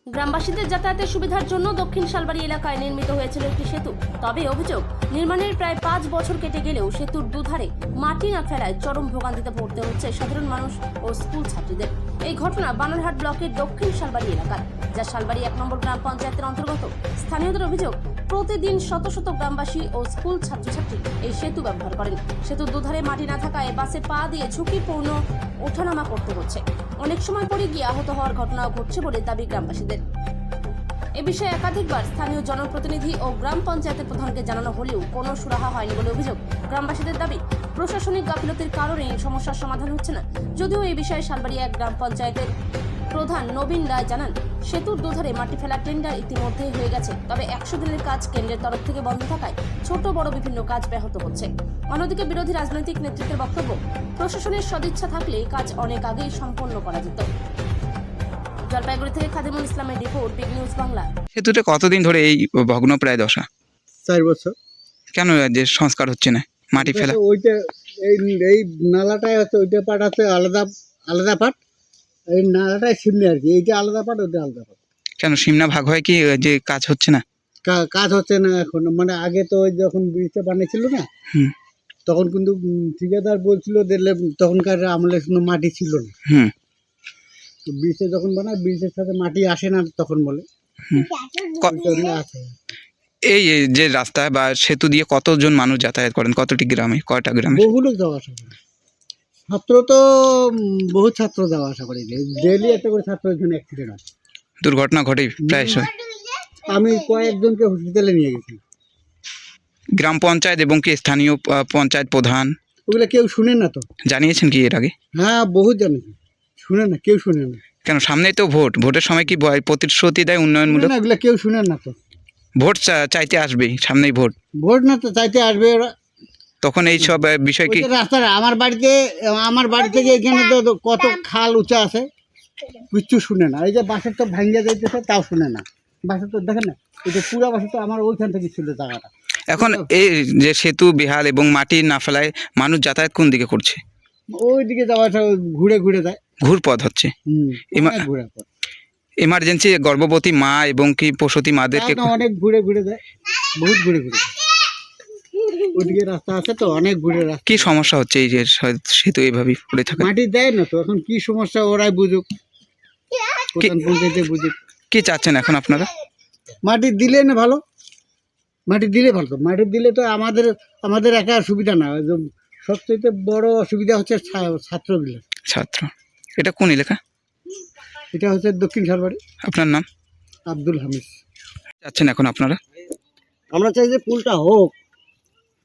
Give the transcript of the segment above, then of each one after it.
গ্রামবাসীদের যাতায়াতের সুবিধার জন্য দক্ষিণ শালবাড়ি এলাকায় নির্মিত হয়েছিল একটি সেতু। তবে অভিযোগ, নির্মাণের প্রায় 5 বছর কেটে গেলেও সেতুর দুধারে মাটি না ফেলায় চরম ভোগান্তিতে পড়তে হচ্ছে সাধারণ মানুষ ও স্কুল ছাত্রীদের। এই ঘটনা বানারহাট ব্লকের দক্ষিণ শালবাড়ি এলাকার, যা শালবাড়ি 1 নম্বর গ্রাম পঞ্চায়েতের অন্তর্গত। স্থানীয়দের অভিযোগ, প্রতিদিন শত শত গ্রামবাসী ও স্কুল ছাত্রছাত্রী এই সেতু ব্যবহার করেন। সেতুর দুধারে মাটি না থাকায় বাসে পা দিয়ে ঝুঁকিপূর্ণ ওঠানামা করতে হচ্ছে। অনেক সময় পরে গিয়ে আহত হওয়ার ঘটনাও ঘটছে বলে দাবি গ্রামবাসীদের। এ বিষয়ে একাধিকবার স্থানীয় জনপ্রতিনিধি ও গ্রাম পঞ্চায়েতের প্রধানকে জানানো হলেও কোনো সুরাহা হয়নি বলে অভিযোগ। গ্রামবাসীদের দাবি, প্রশাসনিক গাফিলতির কারণে এই সমস্যার সমাধান হচ্ছে না। যদিও এই বিষয়ে শালবাড়ি 1 গ্রাম পঞ্চায়েতের প্রধান নবীন রায় জানান, সেতুর দুধারে মাটি ফেলার টেন্ডার ইতিমধ্যেই হয়ে গেছে। তবে 100 দিনের কাজ কেন্দ্রের তরফ থেকে বন্ধ থাকায় ছোট বড় বিভিন্ন কাজ ব্যাহত হচ্ছে। অন্যদিকে বিরোধী রাজনৈতিক নেতৃত্বের বক্তব্য, প্রশাসনের সদিচ্ছা থাকলে কাজ অনেক আগেই সম্পন্ন করা যেত। জলপাইগুড়ি থেকে খাদিমুল ইসলামের রিপোর্ট, বিগ নিউজ বাংলা। সেতুটা কতদিন ধরে এই ভগ্ন প্রায় দশা? 4 বছর। কেন যে সংস্কার হচ্ছে না, মাটি ফেলা? ওইটা এই নালাটাই হচ্ছে, ওইটা পাট আছে আলাদা আলাদা পাট, এই নালাটাই সিমনি আর কি। এইটা আলাদা পাট, ওইটা আলাদা পাট। কেন সিমনা ভাগ হয় কি যে কাজ হচ্ছে না? কাজ হচ্ছে না এখন। মানে আগে তো ওই যখন ব্রিজটা বানিয়েছিল না, তখন কিন্তু ঠিকাদার বলছিল দিলে, তখনকার আমলে কোনো মাটি ছিল না। তো ব্রিজটা যখন বানায়, ব্রিজের সাথে মাটি আসে না তখন বলে আছে। এই যে রাস্তা বা সেতু দিয়ে কতজন মানুষ যাতায়াত করেন? কতটি গ্রামে, কয়টা গ্রামে? বহু লোক যাওয়া আসা করে। ছাত্র তো বহু ছাত্র যাওয়া আসা করে। ডেইলি একটা করে ছাত্র এখানে অ্যাক্সিডেন্ট হয়, দুর্ঘটনা ঘটে প্রায়। আমি কয়েকজনকে হসপিটালে নিয়ে গেছি। গ্রাম পঞ্চায়েত এবং কি স্থানীয় পঞ্চায়েত প্রধান ওগুলো কেউ শুনে না তো। জানিয়েছেন কি এর আগে? হ্যাঁ, বহুত জানিয়েছি, শুনে না, কেউ শুনে না। কেন? সামনেই তো ভোট, ভোটের সময় কি প্রতিশ্রুতি দেয় উন্নয়নমূলক? এগুলো কেউ শুনে না তো। ভোট চাইতে আসবেই, সামনেই ভোট। ভোট না তো চাইতে আসবে ওরা, তখন এই সব বিষয় কি? রাস্তা আমার বাড়ি থেকে এখানে তো কত খাল উঁচা আছে, কিচ্ছু শুনে না। এই যে বাসের তো ভাঙ্গা যাইতেছে, তাও শুনে না। বাসের তো দেখেন না, এই যে পুরা বাসে তো আমার ওইখান থেকে ছিল জায়গাটা। এখন এই যে সেতু বেহাল এবং মাটি না ফেলায় মানুষ যাতায়াত কোন দিকে করছে? ওইদিকে যাওয়াটা ঘুরে ঘুরে যায়, ঘুরপথ হচ্ছে। ঘুরে পথ। এমার্জেন্সি গর্ভবতী মা এবং কি প্রসূতি মাদেরকে অনেক ঘুরে ঘুরে যায়, বহুত ঘুরে ঘুরে যায়। ওইদিকে রাস্তা আছে তো, অনেক ঘুরে রাস্তা। কি সমস্যা হচ্ছে এই যে সেতু এইভাবেই পড়ে থাকে? মাটি দেয় না তো, এখন কি সমস্যা ওরাই বুঝুক, প্রধান পঞ্চায়েতে বুঝুক। কি চাচ্ছেন এখন আপনারা? মাটি দিলে না ভালো, মাটি দিলে ভালো। তো মাটি দিলে তো আমাদের একা সুবিধা না, সবচেয়ে বড় অসুবিধা হচ্ছে ছাত্রগুলো। ছাত্র। এটা কোন এলাকা? এটা হচ্ছে দক্ষিণ শালবাড়ি। আপনার নাম? আব্দুল হামিদ। চাচ্ছেন এখন আপনারা? আমরা চাই যে পুলটা হোক।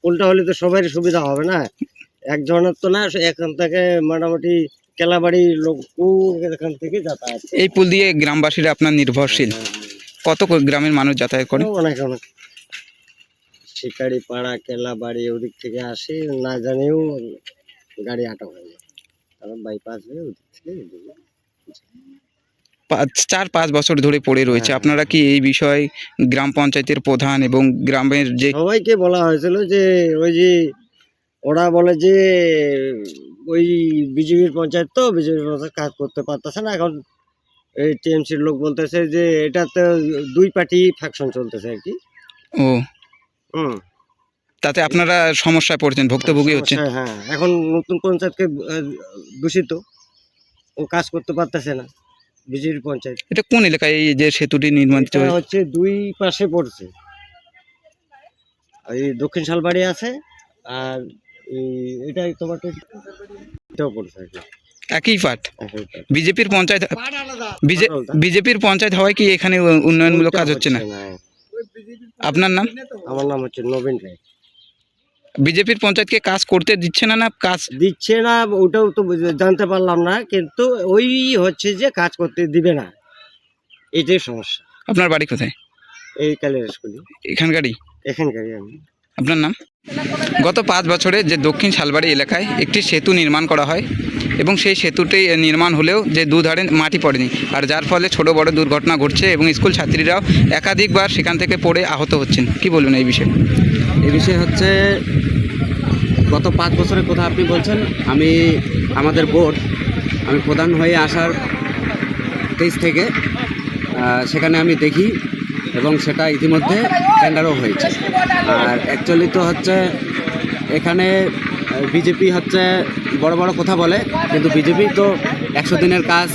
পুলটা হলে তো সবারই সুবিধা হবে না, একজনের তো না। এখান থেকে মোটামুটি কেলাবাড়ির লোক এখান থেকে যাতায়াত। এই পুল দিয়ে গ্রামবাসীরা আপনার নির্ভরশীল। কত গ্রামের মানুষ যাতায়াত করে? অনেক অনেক শিকারি পাড়া, কেলাবাড়ি ওদিক থেকে আসে, না জানেও গাড়ি আটক হয়ে যায়, কারণ বাইপাস হয়ে ওদিক থেকে 4-5 বছর ধরে পড়ে রয়েছে। আপনারা কি এই বিষয়ে গ্রাম পঞ্চায়েতের প্রধান এবং গ্রামের যে সবাইকে বলা হয়েছিল যে ওই যে ওরা বলে যে ওই বিজেপির পঞ্চায়েত, তো বিজেপির পঞ্চায়েত কাজ করতে পারতেছে না। এখন এই টিএমসির লোক বলতেছে যে এটাতে 2 পার্টি ফ্যাকশন চলতেছে আর কি। ও তাতে আপনারা সমস্যায় পড়ছেন, ভুক্তভোগী হচ্ছেন। হ্যাঁ, এখন নতুন পঞ্চায়েতকে দূষিত, ও কাজ করতে পারতেছে না বিজেপি পঞ্চায়েত। এটা কোন এলাকায় এই যে সেতুটি নির্মাণ হচ্ছে? 2 পাশে পড়ছে, এই দক্ষিণ শালবাড়ি আছে আর এটাই তোমার এটাও পড়ছে আর কি, একই পাট। বিজেপির পঞ্চায়েত, বিজেপির পঞ্চায়েত হয় কি এখানে উন্নয়নমূলক কাজ হচ্ছে না? আপনার নাম? আমার নাম হচ্ছে নবীন রায়। বিজেপির পঞ্চায়েতকে কাজ করতে দিচ্ছে না? না কাজ দিচ্ছে না ওটাও তো জানতে পারলাম না, কিন্তু ওই হচ্ছে যে কাজ করতে দিবে না, এটাই সমস্যা। আপনার বাড়ি কোথায়? এই কালের স্কুলে এখানকারই? এখানকারই আমি। আপনার নাম? গত 5 বছরে যে দক্ষিণ শালবাড়ি এলাকায় একটি সেতু নির্মাণ করা হয় এবং সেই সেতুটি নির্মাণ হলেও যে দুধারে মাটি পড়েনি, আর যার ফলে ছোট বড় দুর্ঘটনা ঘটছে এবং স্কুল ছাত্রীরাও একাধিকবার সেখান থেকে পড়ে আহত হচ্ছেন। কি বলবেন এই বিষয়ে? এই বিষয়ে হচ্ছে গত 5 বছরের কথা আপনি বলছেন। আমাদের বোর্ড, আমি প্রধান হয়ে আসার 23 থেকে সেখানে আমি দেখি এবং সেটা ইতিমধ্যে টেন্ডারও হয়েছে। আর অ্যাকচুয়ালি তো হচ্ছে এখানে বিজেপি হচ্ছে বড় বড় কথা বলে, কিন্তু বিজেপি তো 100 দিনের কাজ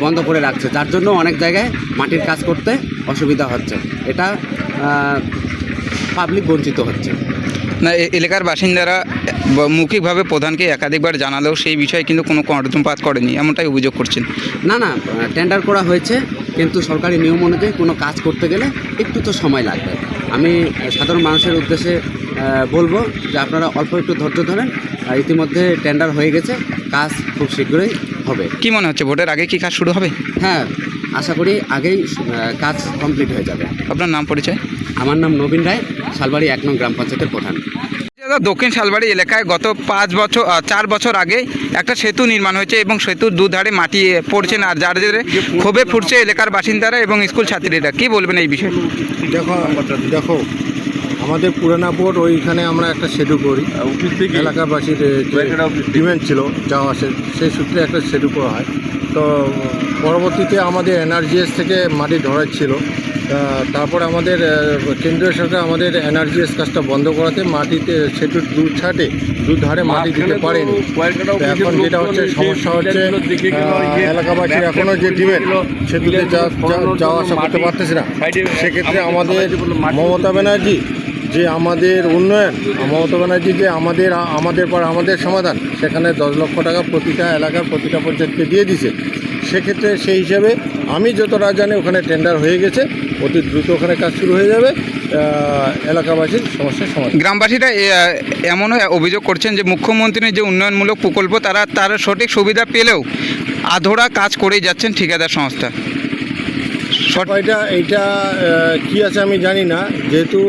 বন্ধ করে রাখছে, যার জন্য অনেক জায়গায় মাটির কাজ করতে অসুবিধা হচ্ছে। এটা পাবলিক বঞ্চিত হচ্ছে। না, এলাকার বাসিন্দারা মৌখিকভাবে প্রধানকে একাধিকবার জানালেও সেই বিষয়ে কিন্তু কোনো কর্ণপাত করেনি, এমনটাই অভিযোগ করছেন। না, টেন্ডার করা হয়েছে, কিন্তু সরকারি নিয়ম অনুযায়ী কোনো কাজ করতে গেলে একটু তো সময় লাগবে। আমি সাধারণ মানুষের উদ্দেশ্যে বলবো যে আপনারা অল্প একটু ধৈর্য ধরেন। ইতিমধ্যে টেন্ডার হয়ে গেছে, কাজ খুব শীঘ্রই হবে। কি মনে হচ্ছে, ভোটের আগে কি কাজ শুরু হবে? হ্যাঁ, আশা করি আগেই কাজ কমপ্লিট হয়ে যাবে। আপনার নাম পরিচয়? আমার নাম নবীন রায়, শালবাড়ি 1 নং গ্রাম পঞ্চায়েতের প্রধান। দক্ষিণ শালবাড়ি এলাকায় গত 4 বছর আগে একটা সেতু নির্মাণ হয়েছে এবং সেতুর দুধারে মাটি পড়ছে না, আর যার জেরে ক্ষোভে ফুটছে এলাকার বাসিন্দারা এবং স্কুল ছাত্রীরা। কি বলবেন এই বিষয়ে? দেখো আমাদের পুরানা বোর্ড ওইখানে আমরা একটা সেতু করি, এলাকাবাসীর ডিমান্ড ছিল যাওয়া আসে, সেই সূত্রে একটা সেতু করা হয়। তো পরবর্তীতে আমাদের এনআরজিএস থেকে মাটি ধরাচ্ছিল, তারপর আমাদের কেন্দ্রীয় সরকার আমাদের এনআরজিএস কাজটা বন্ধ করাতে মাটিতে সেতুর দুধারে মাটি দিতে পারেনি। তো এখন যেটা হচ্ছে সমস্যা হচ্ছে এলাকাবাসীর এখনও যে ডিমান্ড সেতুতে যাওয়া আসা করতে পারতেছে না। সেক্ষেত্রে আমাদের মমতা ব্যানার্জি যে আমাদের উন্নয়ন, মমতা ব্যানার্জি যে আমাদের পর আমাদের সমাধান, সেখানে 10 লক্ষ টাকা প্রতিটা এলাকার প্রতিটা পঞ্চায়েতকে দিয়ে দিছে। সেক্ষেত্রে সেই হিসাবে আমি যতটা জানি ওখানে টেন্ডার হয়ে গেছে, অতি দ্রুত ওখানে কাজ শুরু হয়ে যাবে, এলাকাবাসীর সমস্যার সমাধান। গ্রামবাসীরা এমনও অভিযোগ করছেন যে মুখ্যমন্ত্রীর যে উন্নয়নমূলক প্রকল্প তার সঠিক সুবিধা পেলেও আধোড়া কাজ করেই যাচ্ছেন ঠিকাদার সংস্থা। এইটা কি আছে আমি জানি না, যেহেতু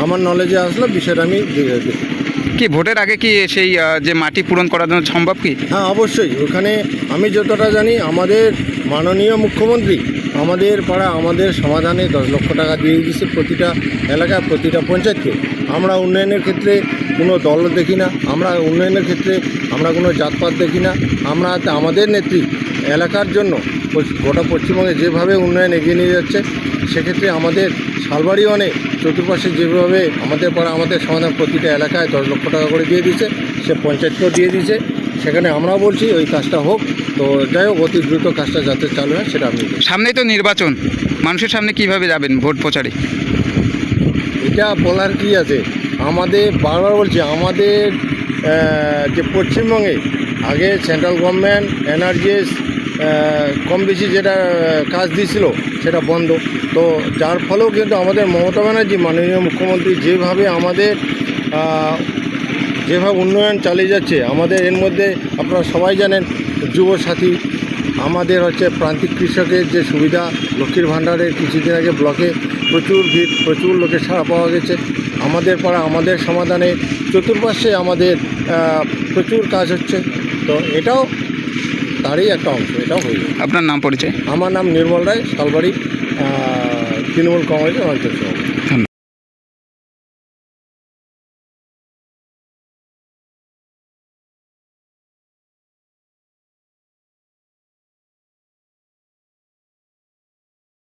আমার নলেজে আসলো বিষয়টা আমি দেখি। কি ভোটের আগে কি সেই যে মাটি পূরণ করার জন্য সম্ভব কি? হ্যাঁ, অবশ্যই। ওখানে আমি যতটা জানি আমাদের মাননীয় মুখ্যমন্ত্রী আমাদের পাড়া আমাদের সমাধানে 10 লক্ষ টাকা দিয়ে দিয়েছে প্রতিটা এলাকায় প্রতিটা পঞ্চায়েতকে। আমরা উন্নয়নের ক্ষেত্রে কোনো দল দেখি না, আমরা উন্নয়নের ক্ষেত্রে আমরা কোনো জাতপাত দেখি না। আমরা আমাদের নেত্রী এলাকার জন্য গোটা পশ্চিমবঙ্গে যেভাবে উন্নয়ন এগিয়ে নিয়ে যাচ্ছে, সেক্ষেত্রে আমাদের শালবাড়ি অনেক চতুর্পাশে যেভাবে আমাদের পাড়া আমাদের সমাধান প্রতিটা এলাকায় 10 লক্ষ টাকা করে দিয়ে দিয়েছে, সে পঞ্চায়েতকেও দিয়ে দিয়েছে। সেখানে আমরাও বলছি ওই কাজটা হোক। তো যাই হোক, অতি দ্রুত কাজটা যাতে চালু হয় সেটা আমি বলছি। সামনেই তো নির্বাচন, মানুষের সামনে কিভাবে যাবেন ভোট প্রচারে? এটা বলার কি আছে, আমাদের বারবার বলছি আমাদের যে পশ্চিমবঙ্গে আগে সেন্ট্রাল গভর্নমেন্ট এনআরজিএস কম বেশি যেটা কাজ দিয়েছিল সেটা বন্ধ। তো যার ফলেও কিন্তু আমাদের মমতা ব্যানার্জি মাননীয় মুখ্যমন্ত্রী যেভাবে উন্নয়ন চালিয়ে যাচ্ছে, আমাদের এর মধ্যে আপনারা সবাই জানেন যুবসাথী, আমাদের হচ্ছে প্রান্তিক কৃষকের যে সুবিধা, লক্ষ্মীর ভাণ্ডারের কিছুদিন আগে ব্লকে প্রচুর ভিড়, প্রচুর লোকের সাড়া পাওয়া গেছে। আমাদের পাড়া আমাদের সমাধানে চতুর্পাশে আমাদের প্রচুর কাজ হচ্ছে। তো এটাও তারই একটা অংশ, এটাও হয়ে যাবে। আপনার নাম পরিচয়? আমার নাম নির্মল রায়, শালবাড়ি তৃণমূল কংগ্রেসের অঞ্চল সভাপতি।